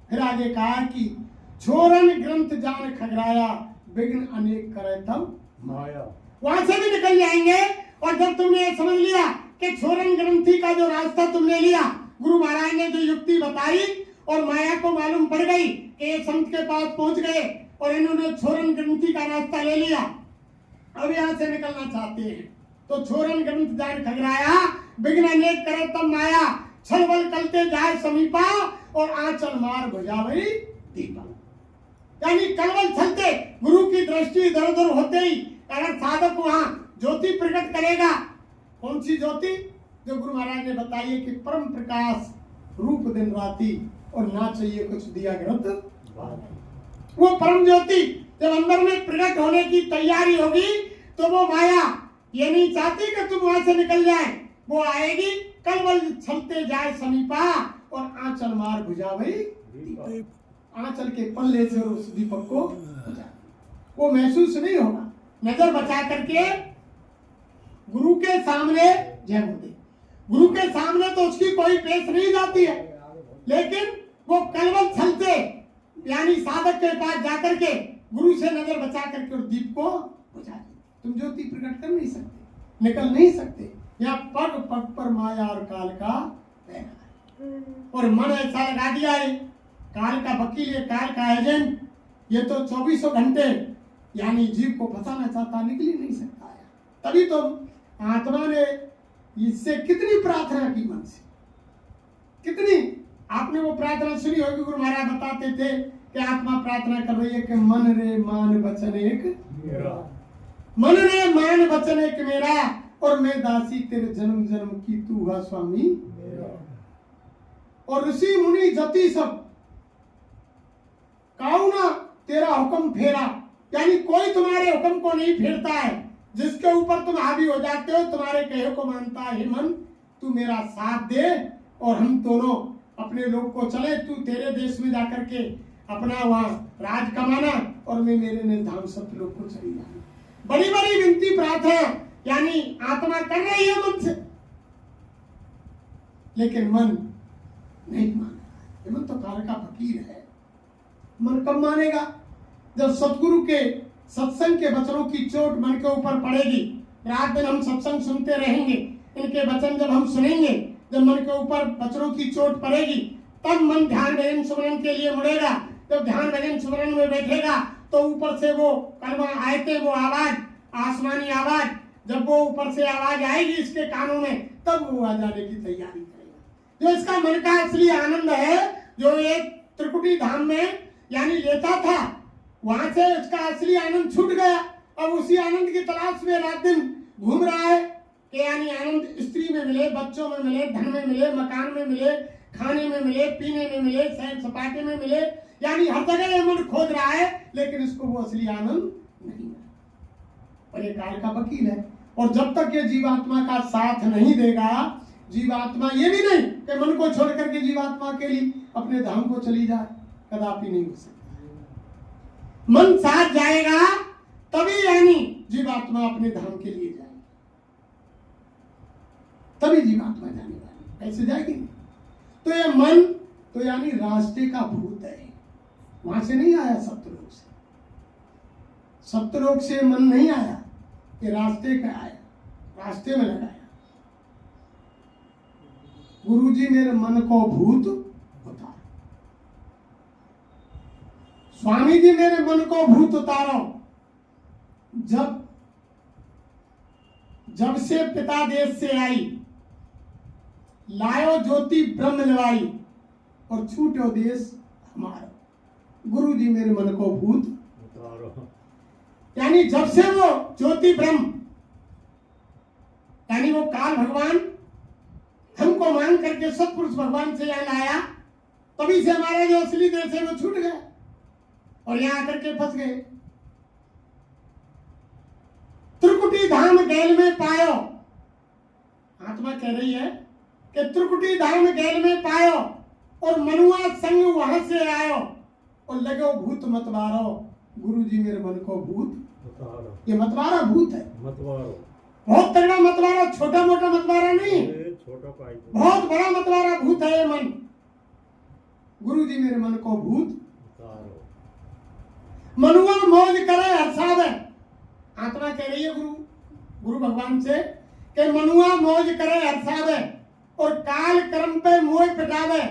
फिर आगे कहा कि छोरन ग्रंथ जान खगराया विघ्न अनेक करे तब माया। वहां से भी निकल जाएंगे। और जब तुमने ये समझ लिया कि छोरन ग्रंथि का जो रास्ता तुमने लिया, गुरु महाराज ने जो युक्ति बताई और माया को मालूम पड़ गई कि ये संत के पास पहुंच गए और इन्होंने छोरन ग्रंथि का रास्ता ले लिया, अब यहां से निकलना चाहते हैं तो छोरन ग्रंथ जान खगराया विघ्न अनेक करे तब माया, छल बल कलते जाए समीपा और आंचल मार भुजावई दीपा। यानी कलवल छलते गुरु की दृष्टि इधर उधर होते ही अगर साधक वहां ज्योति प्रकट करेगा, कौन सी ज्योति? जो गुरु महाराज ने बताई है कि परम प्रकाश रूप दिन राती और ना चाहिए कुछ दिया ग्रंथ, वो परम ज्योति जब अंदर में प्रकट होने की तैयारी होगी तो वो माया ये नहीं चाहती कि तुम वहां से निकल जाए, वो आएगी कलवल छलते जाए समीपा और आंचल मार बुझावई दीपक। आंचल के पल्ले से उस दीपक को बुझा, वो महसूस नहीं होगा। नजर बचा करके गुरु के सामने जय गुरुदेव, गुरु के सामने तो उसकी कोई पेश नहीं जाती है, लेकिन वो कलवल छलते यानी साधक के पास जाकर के गुरु से नजर बचा करके उस दीप को बुझा देते। तुम ज्योति प्रकट कर नहीं सकते, निकल नहीं सकते। यहाँ पग पग पर माया और काल का पहना है और मन ऐसा लगा दिया है, काल का वकील है, काल का एजेंट, ये तो 24 घंटे यानी जीव को फंसाना चाहता, निकल ही नहीं सकता है। तभी तो आत्मा ने इससे कितनी प्रार्थना की मन से, कितनी आपने वो प्रार्थना सुनी होगी। गुरु महाराज बताते थे कि आत्मा प्रार्थना कर रही है कि मन रे मान वचन एक मेरा, मन रे मान वचन एक मेरा और मैं दासी तेरे जन्म जन्म की तू हुआ स्वामी मेरा। और ऋषि मुनि जति सब काऊ ना तेरा हुक्म फेरा, यानी कोई तुम्हारे हुक्म को नहीं फेरता है, जिसके ऊपर तुम हावी हो जाते हो तुम्हारे कहे को मानता है। हे मन तू मेरा साथ दे और हम दोनों अपने लोग को चले, तू तेरे देश में जाकर के अपना वहां राज कमाना और मैं मेरे निर्धाम सत्य लोग को चली जाना। बड़ी बड़ी विनती प्रार्थना यानी आत्मा कर रही है मन से, लेकिन मन नहीं मान रहा है। मन तो काल का फकीर है, मन कब मानेगा? जब सतगुरु के सत्संग के वचनों की चोट मन के ऊपर पड़ेगी। रात दिन हम सत्संग सुनते रहेंगे, इनके वचन जब हम सुनेंगे, जब मन के ऊपर वचनों की चोट पड़ेगी तब मन ध्यान भजन सुमरन के लिए मुड़ेगा। जब ध्यान भजन सुमरन में बैठेगा तो ऊपर से वो कलमा आयते, वो आवाज, आसमानी आवाज, जब वो ऊपर से आवाज आएगी इसके कानों में तब वो आ जाने की तैयारी करेगा। जो इसका मन का असली आनंद है, जो एक त्रिकुटी धाम में यानी लेता था, वहां से उसका असली आनंद छूट गया। अब उसी आनंद की तलाश में रात दिन घूम रहा है कि यानी आनंद स्त्री में मिले, बच्चों में मिले, धन में मिले, मकान में मिले, खाने में मिले, पीने में मिले, सैर सपाटे में मिले, यानी हर जगह ये मन खोज रहा है, लेकिन इसको वो असली आनंद नहीं मिला। और ये काल का वकील है। और जब तक ये जीवात्मा का साथ नहीं देगा, जीवात्मा ये भी नहीं कि मन को छोड़ करके जीवात्मा के लिए अपने धाम को चली जाए, कदापि नहीं हो सकता। मन साथ जाएगा तभी यानी जीवात्मा अपने धाम के लिए जाएगी, तभी जीवात्मा जाने वाली, ऐसे जाएगी नहीं। तो ये मन तो यानी रास्ते का भूत है, वहां से नहीं आया सप्तलोक से। सप्तलोक से मन नहीं आया, ये रास्ते का आया, रास्ते में लगाया। गुरुजी मेरे मन को भूत उतारो, स्वामी जी मेरे मन को भूत उतारो। जब से पिता देश से आई, लायो ज्योति ब्रह्म लवाई और छूटो देश हमारा। गुरु जी मेरे मन को भूत उतारो, यानी जब से वो ज्योति ब्रह्म यानी वो काल भगवान हमको मान करके सत्पुरुष भगवान से यहाँ लाया, तभी से हमारा जो असली देश है वो छूट गया और यहाँ आकर के फंस गए। त्रिकुटी धाम गैल में पायो, आत्मा कह रही है कि त्रिकुटी धाम गैल में पायो और मनुआ संग वहां से आयो और लगो भूत मतवारो। गुरु जी मेरे मन को भूत, ये मतवारा भूत है, मतवारो, बहुत तगड़ा मतवारा, छोटा मोटा मतवारा नहीं। छोटा पाई बहुत बड़ा मतवारा भूत है ये मन। गुरु जी मेरे मन को भूत उतारो। मनुआ मौज करे हर्षावे। आत्मा कह रही है गुरु भगवान से कि मनुआ मौज करे हर्षावे और काल कर्म पे मोह पिटावे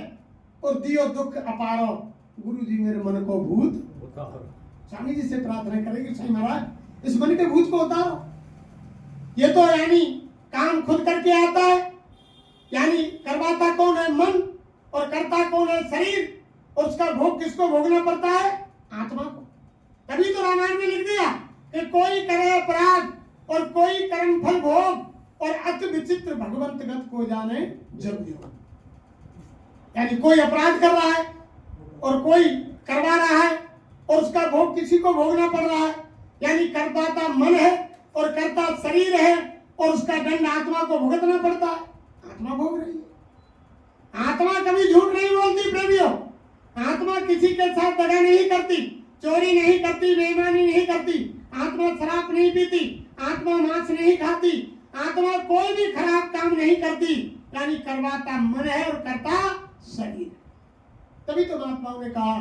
और दियो दुख अपारो। गुरु जी मेरे मन को भूत उतारो। स्वामी जी से प्रार्थना करेगी, स्वामी महाराज इस मन के भूत को उतारो। ये तो यानी काम खुद करके आता है, यानी करवाता कौन है? मन, और करता कौन है? शरीर। और उसका भोग किसको भोगना पड़ता है? आत्मा को। तभी तो रामायण में लिख दिया कि कोई करे अपराध और कोई कर्म फल भोग और अति विचित्र भगवंत गत को जाने जग योग। यानी कोई अपराध कर रहा है और कोई करवा रहा है और उसका भोग किसी को भोगना पड़ रहा है। यानी करता मन है और करता शरीर है और उसका दंड आत्मा को भुगतना पड़ता है। आत्मा भोग रही है। आत्मा कभी झूठ नहीं बोलती प्रेमियों। आत्मा किसी के साथ दगा नहीं करती, चोरी नहीं करती, बेईमानी नहीं करती। आत्मा शराब नहीं पीती, आत्मा मांस नहीं खाती, आत्मा कोई भी खराब काम नहीं करती। यानी करवाता मन है और करता शरीर। तभी तो महात्माओं ने कहा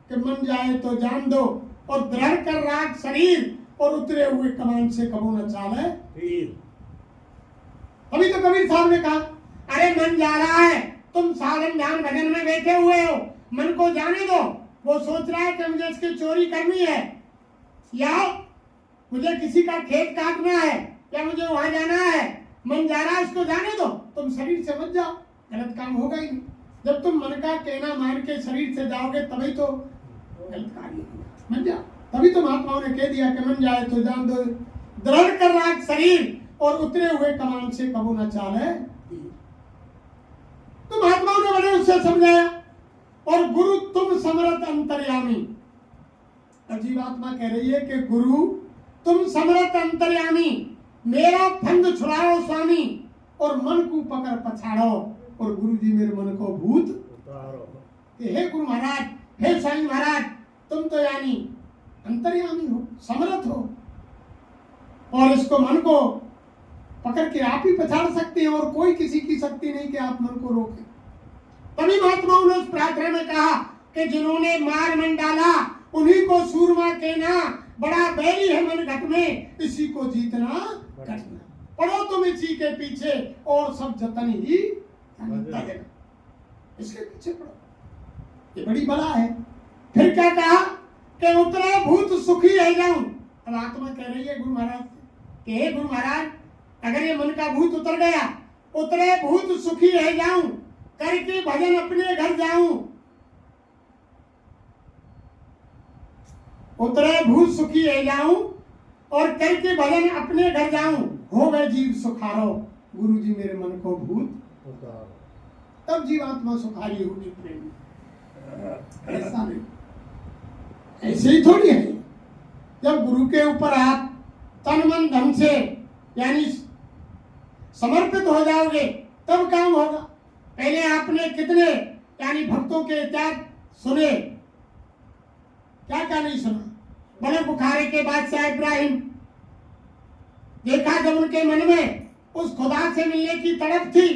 कि मन जाए तो जान दो और दृढ़ कर राख शरीर और उतरे हुए कमान से कबो न चाले तीर। तभी तो कबीर साहब ने कहा अरे मन जा रहा है, तुम साधन ध्यान भजन में बैठे हुए हो, मन को जाने दो। वो सोच रहा है कि मुझे इसकी चोरी करनी है, या मुझे किसी का खेत काटना है, या मुझे वहां जाना है। मन जा रहा है, उसको जाने दो, तुम शरीर से मत जाओ, गलत काम होगा ही नहीं। जब तुम मन का कहना मान के शरीर से जाओगे तभी तो गलत कार्य होगा। मत जाओ। तभी तो महात्माओं ने कह दिया कि मन जाए तो जान दो, दृढ़ कर राख शरीर और उतरे हुए कमान से कबो न चाले। तो महात्माओं ने बड़े उससे समझाया। और गुरु तुम समरथ अंतर्यामी। जीवात्मा कह रही है कि गुरु तुम समरथ अंतर्यामी, मेरा फंद छुड़ाओ स्वामी और मन को पकड़ पछाड़ो। और गुरु जी मेरे मन को भूत उतारो। हे गुरु महाराज, हे स्वामी महाराज, तुम तो यानी अंतर्यामी हो, समर्थ हो, और इसको मन को पकड़ के आप ही पछाड़ सकते हैं और कोई किसी की शक्ति नहीं कि आप मन को रोके। तभी महात्माओं ने उस प्रार्थना में कहा कि जिन्होंने मार मन डाला उन्हीं को सूरमा कहना, बड़ा बैरी है मन घट में, इसी को जीतना कठिन। पढ़ो तुम इसी के पीछे और सब जतन ही इसके पीछे पढ़ो, ये बड़ी बला है। फिर क्या कहा कि उतरे भूत सुखी रह जाऊं। अब आत्मा कह रही है गुरु महाराज कि हे गुरु महाराज, अगर ये मन का भूत उतर गया, उतरे भूत सुखी रह जाऊं, करके भजन अपने घर जाऊं। उतरे भूत सुखी रह जाऊं और करके भजन अपने घर जाऊं, हो गए जीव सुखारो। गुरु जी मेरे मन को भूत उतारो। तब जीवात्मा सुखारी होगी प्रेम। ऐसा नहीं, ऐसे ही थोड़ी है। जब गुरु के ऊपर आप तन मन धन से यानी समर्पित हो जाओगे तब काम होगा। पहले आपने कितने यानी भक्तों के त्याग सुने, क्या क्या नहीं सुना। बलक बुखारे के बादशाह इब्राहिम देखा जब उनके मन में उस खुदा से मिलने की तड़प थी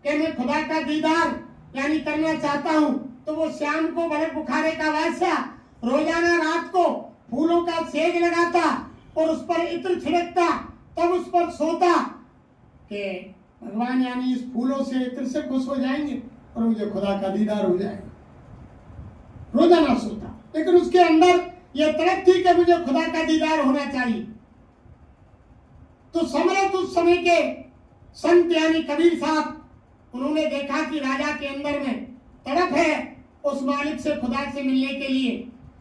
कि मैं खुदा का दीदार यानी करना चाहता हूं, तो वो शाम को बलक बुखारे का बादशाह रोजाना रात को फूलों का सेज लगाता और उस पर इत्र छिड़कता, तब उस पर सोता कि भगवान यानी इस फूलों से इत्र से खुश हो जाएंगे और मुझे खुदा का दीदार हो जाएगा। रोजाना सोता, लेकिन उसके अंदर यह तड़प थी कि मुझे खुदा का दीदार होना चाहिए। तो समरथ उस समय के संत यानी कबीर साहब, उन्होंने देखा कि राजा के अंदर में तड़प है उस मालिक से खुदा से मिलने के लिए।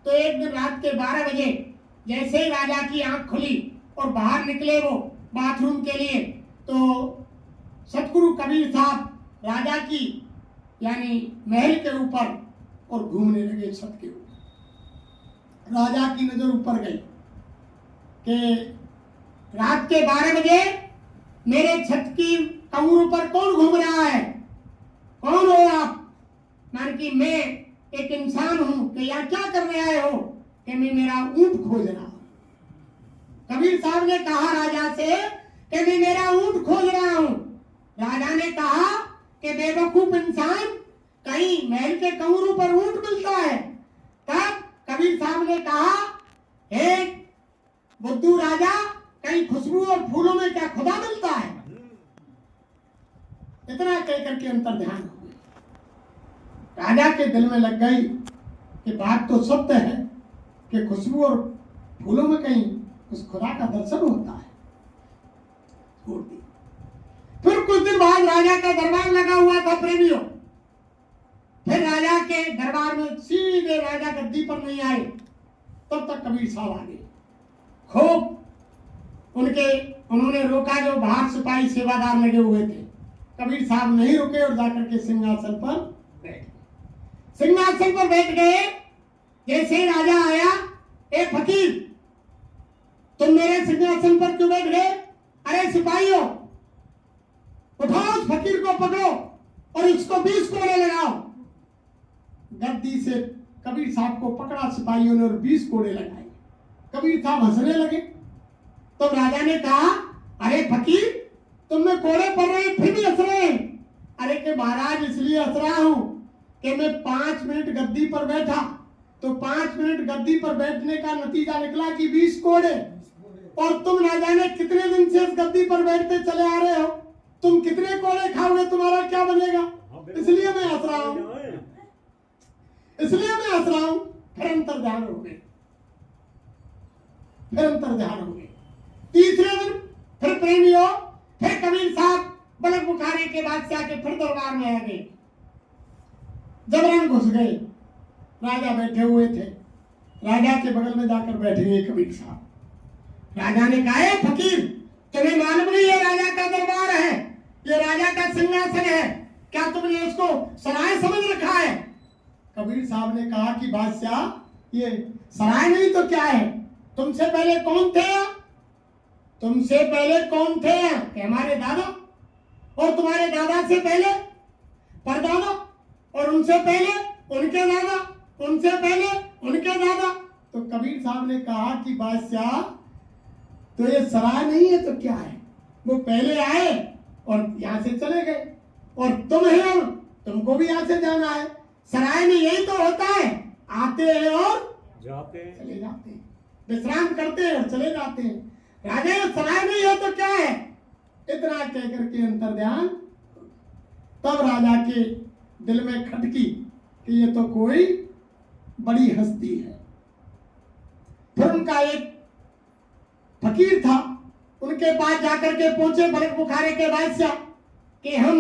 तो एक दिन रात के 12 बजे जैसे ही राजा की आंख खुली और बाहर निकले वो बाथरूम के लिए, तो सतगुरु कबीर साहब राजा की यानी महल के ऊपर और घूमने लगे छत के ऊपर। राजा की नजर ऊपर गई कि रात के 12 बजे मेरे छत की कमर पर कौन घूम रहा है, कौन हो आप? मान कि मैं एक इंसान हूं कि यहाँ क्या करने आए हो? कि मैं मेरा ऊंट खोज रहा हूं। कबीर साहब ने कहा राजा से कि मैं मेरा ऊंट खोज रहा हूं। राजा ने कहा कि बेवकूफ इंसान कहीं महल के कमरों पर ऊंट मिलता है। तब कबीर साहब ने कहा, हे बुद्धू राजा, कहीं खुशबू और फूलों में क्या खुदा मिलता है? इतना कहकर के अंतर ध्यान हो गई। राजा के दिल में लग गई कि बात तो सत्य है कि खुशबू और फूलों में कहीं उस खुदा का दर्शन होता है। छोड़ दी। फिर कुछ दिन बाद राजा का दरबार लगा हुआ था प्रेमियों। फिर राजा के दरबार में सीधे राजा गद्दी पर नहीं आए, तब तक कबीर साहब आ गए। खूब उन्होंने रोका जो बाहर सिपाही सेवादार लगे हुए थे। कबीर साहब नहीं रुके और जाकर के सिंहासन पर बैठ गए। सिंहासन पर बैठ गए। जैसे ही राजा आया, ए फकीर, तुम मेरे सिंहासन पर क्यों बैठ गए? अरे सिपाहियों, उठाओ उस फकीर को, पकड़ो और इसको 20 कोड़े लगाओ। गद्दी से कबीर साहब को पकड़ा सिपाहियों ने और 20 कोड़े लगाए। कबीर साहब हंसने लगे। तो राजा ने कहा, अरे फकीर, तुमने कोड़े पड़ रहे फिर भी हंस रहे हैं। अरे के महाराज, इसलिए हंस रहा हूं कि मैं 5 मिनट गद्दी पर बैठा, तो 5 मिनट गद्दी पर बैठने का नतीजा निकला कि 20 कोड़े। और तुम ना जाने कितने दिन से इस गद्दी पर बैठते चले आ रहे हो, तुम कितने कोड़े खाओगे, तुम्हारा क्या बनेगा? इसलिए मैं हंस रहा हूं, इसलिए मैं हंस रहा हूं। फिर अंतर ध्यान हो गए, फिर अंतर ध्यान हो गए। तीसरे दिन फिर प्रेमियों, फिर कबीर साहब बलक बुखारे के बादशाह के फिर दरबार में आ गए। जबरन घुस गए। राजा बैठे हुए थे। राजा के बगल में जाकर बैठे गए कबीर साहब। राजा ने कहा, फकीर, तुम्हें मालूम नहीं है राजा का दरबार है, ये राजा का सिंहासन है, क्या तुमने इसको सराय समझ रखा है? कबीर साहब ने कहा कि बादशाह, ये सराय नहीं तो क्या है? तुमसे पहले कौन थे? तुमसे पहले कौन थे? कि हमारे दादा, और तुम्हारे दादा से पहले परदादा, और उनसे पहले उनके दादा, उनसे पहले उनके दादा। तो कबीर साहब ने कहा कि बादशाह, तो ये सराय नहीं है तो क्या है? वो पहले आए और यहाँ से चले गए, और तुम है और तुमको भी यहाँ से जाना है। सराय में यही तो होता है, आते हैं और जाते हैं, चले जाते हैं, विश्राम करते हैं और चले जाते हैं। राजा, सराय नहीं है तो क्या है? इतना कहकर के अंतर ध्यान। तब राजा के दिल में खटकी कि ये तो कोई बड़ी हस्ती है। फिर उनका एक फकीर था, उनके पास जाकर के पूछे बलक बुखारे के बादशाह कि हम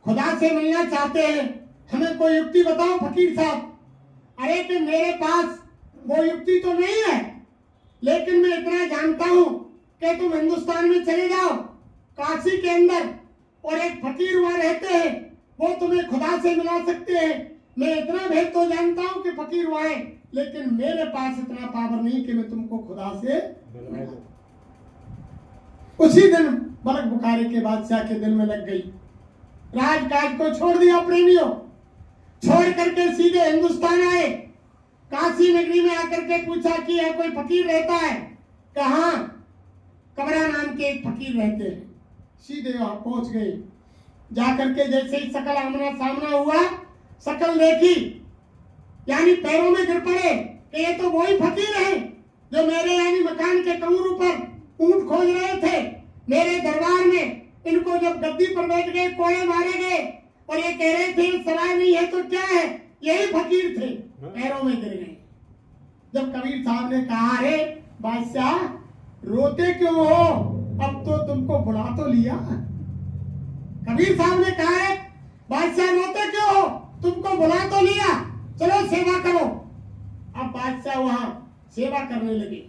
खुदा से मिलना चाहते हैं, हमें कोई युक्ति बताओ फकीर साहब। अरे कि मेरे पास वो युक्ति तो नहीं है, लेकिन मैं इतना जानता हूं कि तुम हिंदुस्तान में चले जाओ, काशी के अंदर, और एक फकीर वहां रहते हैं, वो तुम्हें खुदा से मिला सकते हैं। मैं इतना भेद तो जानता हूं कि फकीर वहां है, लेकिन मेरे पास इतना पावर नहीं कि मैं तुमको खुदा से मिला दूं। उसी दिन बलक बुखारे के बादशाह के दिल में लग गई। राजकाज को छोड़ दिया प्रेमियों, छोड़ करके सीधे हिंदुस्तान आए। काशी नगरी में आकर के पूछा कि यह कोई फकीर रहता है? कहा, कमरा नाम के एक फकीर रहते हैं। सीधे वहां पहुंच गए। जाकर के जैसे ही सकल आमना सामना हुआ, शकल देखी, यानी पैरों में गिर पड़े कि ये तो वही फकीर है जो मेरे यानी मकान के कमरों पर ऊंट खोज रहे थे। मेरे दरबार में इनको जब गद्दी पर बैठ गए, कोड़े मारे गए, और ये कह रहे थे सराय नहीं है तो क्या है, यही फकीर थे, पैरों में गिर गए। जब कबीर साहब ने कहा, अरे बादशाह, रोते क्यों हो, अब तो तुमको बुला तो लिया। कबीर साहब ने कहा, है बादशाह, रोते क्यों हो, तुमको बुला तो लिया, चलो सेवा करो। अब बादशाह वहां सेवा करने लगे,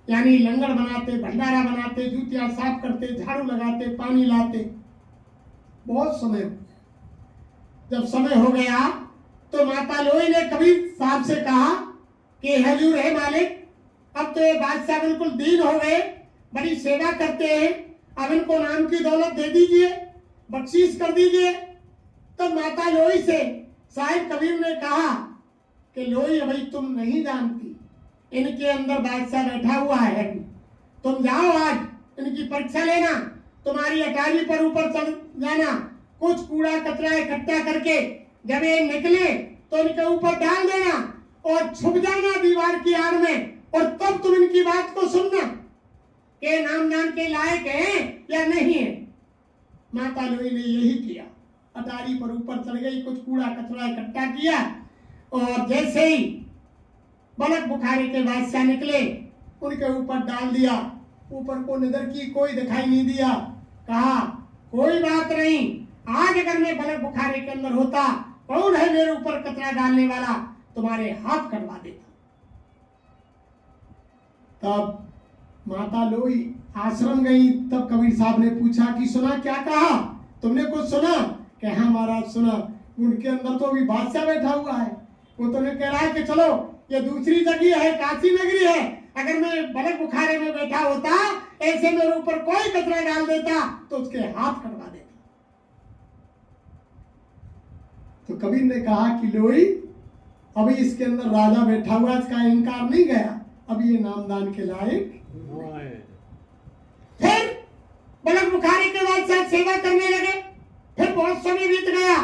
यानी लंगर बनाते, भंडारा बनाते, जूतियां साफ करते, झाड़ू लगाते, पानी लाते। बहुत समय हो गया। जब समय हो गया तो माता लोई ने कबीर साहब से कहा कि हजूर है मालिक, अब तो ये बादशाह बिल्कुल दीन हो गए, बड़ी सेवा करते हैं, अब इनको नाम की दौलत दे दीजिए, बख्शीश कर दीजिए। तब माता लोई से साहिब कबीर ने कहा कि लोई, अभी तुम नहीं जानती, इनके अंदर बादशाह बैठा हुआ है, तुम जाओ आज इनकी परीक्षा लेना, तुम्हारी अटारी पर ऊपर चढ़ जाना, कुछ कूड़ा कचरा इकट्ठा करके जब ये निकले तो इनके ऊपर डाल देना और छुप जाना दीवार की आड़ में, और तब तुम इनकी बात को सुनना कि नामदान के लायक है या नहीं है। माता लोई ने यही किया, अटारी पर ऊपर चढ़ गई, कुछ कूड़ा कचरा इकट्ठा किया, और जैसे ही बलक बुखारी के बादशाह निकले उनके ऊपर डाल दिया। ऊपर को नजर की, कोई दिखाई नहीं दिया। कहा कोई बात नहीं, आज अगर मैं बलक बुखारी के अंदर होता, कौन है मेरे ऊपर कचरा डालने वाला, तुम्हारे हाथ कटवा देता। तब माता लोई आश्रम गई। तब कबीर साहब ने पूछा कि सुना, क्या कहा तुमने, कुछ सुना? कि हाँ महाराज सुना। उनके अंदर तो अभी बादशाह बैठा हुआ है, वो तुम्हें कह रहा है कि चलो ये दूसरी जगह है, काशी नगरी है, अगर मैं बलक बुखारे में बैठा होता, ऐसे मेरे ऊपर कोई कचरा डाल देता तो उसके हाथ कटवा देता। तो कबीर ने कहा कि लोई, अभी इसके अंदर राजा बैठा हुआ, इसका इनकार नहीं गया, अभी ये नामदान के लायक। फिर बलक बुखारी के बाद साथ सेवा करने लगे। फिर बहुत समय बीत गया।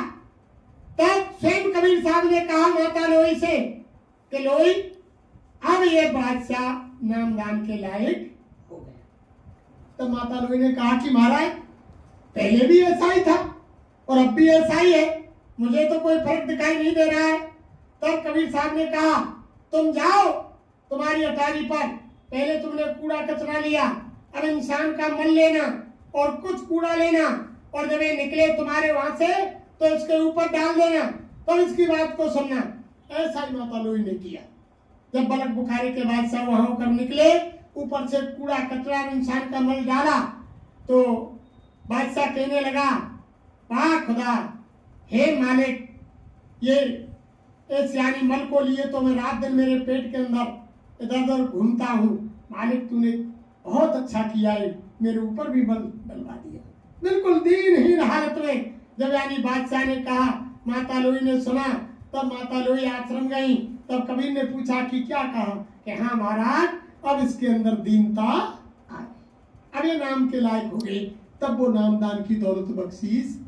तब स्वयं कबीर साहब ने कहा माता लोई से कि लोई, अब ये बादशाह नामदान के लायक हो गया। तब माता लोई ने कहा कि महाराज पहले भी ऐसा ही था और अब भी ऐसा ही है, मुझे तो कोई फर्क दिखाई नहीं दे रहा है। तब कबीर साहब ने कहा तुम जाओ, तुम्हारी अटारी पर पहले तुमने कूड़ा कचरा लिया, अब इंसान का मन लेना और कुछ कूड़ा लेना, और जब ये निकले तुम्हारे वहां से तो इसके ऊपर डाल देना, तब इसकी बात को सुनना। ऐसा ही माता लोई ने किया। जब बलक बुखारी के बादशाह वहां होकर निकले, ऊपर से कूड़ा कचरा इंसान का मल डाला, तो बादशाह कहने लगा वाह खुदा, हे मालिक, ये इस यानी मल को लिए तो मैं रात दिन मेरे पेट के अंदर इधर उधर घूमता हूँ। मालिक तूने बहुत अच्छा किया है, मेरे ऊपर भी बल डलवा दिया। बिल्कुल दीनहीन हालत में जब यानी बादशाह ने कहा, माता लोई ने सुना, तब माता लोई आश्रम गई। तब कबीर ने पूछा कि क्या कहा? कि हाँ महाराज, अब इसके अंदर दीनता आ गई, अब ये नाम के लायक हो गई। तब वो नामदान की दौलत बख्शीश